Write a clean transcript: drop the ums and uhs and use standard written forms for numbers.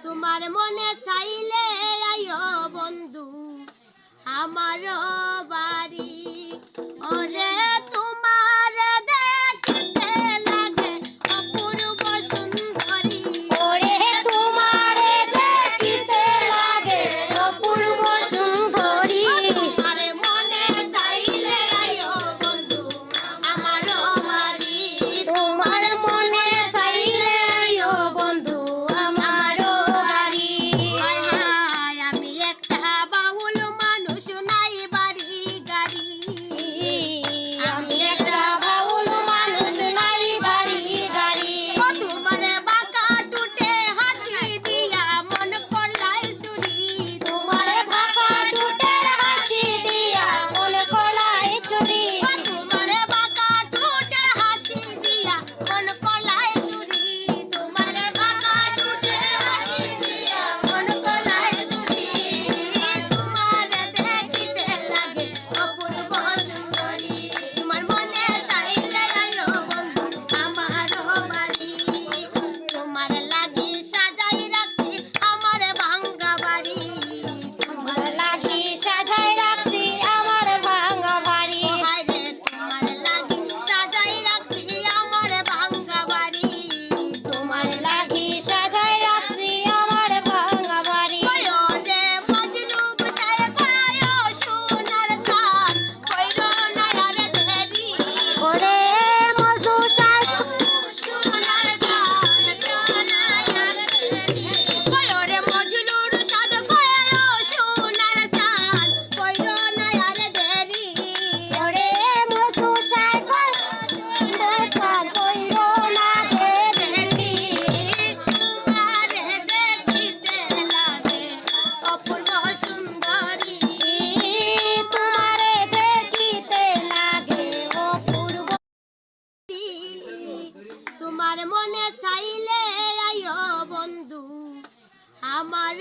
তোমার মনে চাইলে আইও বন্ধু আমার বাড়ি। ওরে তোমার দেখতে লাগে অপূর্ব সুন্দরী, ওরে তোমার দেখিতে লাগে অপূর্ব সুন্দরী। তোমার মনে চাইলে আইও বন্ধু আমার বাড়ি। তোমার মনে চাইলে আইও বন্ধু আমার বাড়ি। হায় হায় আমি একটা বাউল মানুষ, নাই বাড়ি গাড়ি। আমি একটা বাউল মানুষ, নাই বাড়ি গাড়ি। ও তোমার বাঁকা টুটে হাসি দিয়া মন করলাই চুরি। তোমার বাঁকা টুটের হাসি দিয়া মন কলাই চুরি। ও তোমার বাঁকা টুটের হাসি দিয়া মন করলাই চুরি। তোমার বাঁকা টুটের হাসি দিয়া মন করলাই চুরি। তোমার দেখিতে লাগে অপূর্ব সুন্দরী, তোমার মনে চাইলে আইও বন্ধু আমার বাড়ি। তোমার লাগি সাজাই রাখছি আমার ভাঙ্গা বাড়ি। তোমার লাগি সাজাই রাখছি আমার ভাঙা বাড়ি। হায় রে তোমার লাগি সাজাই রাখছি আমার ভাঙ্গা বাড়ি। তোমার লাগি সাজাই রাখছি আমার ভাঙা বাড়ি। কয়ো রে মজনু বসায় কয়ো সোনার চান, কইরো না আর দেরি। ওরে মজনু সাজ সোনার চান, কইরো না আর দেরি। কয়ো রে মজনুর সাজ কয়ো সোনার চান, কইরো না আর দেরি। ওরে মজনু সাজ সুন্দর চাঁদ কইরো না দেরি। তোমার দেখিতে লাগে অপূর্ব সুন্দরী, তোমারে দেখিতে লাগে অপূর্ব। তোমার মনে চাইলে আইও বন্ধু আমার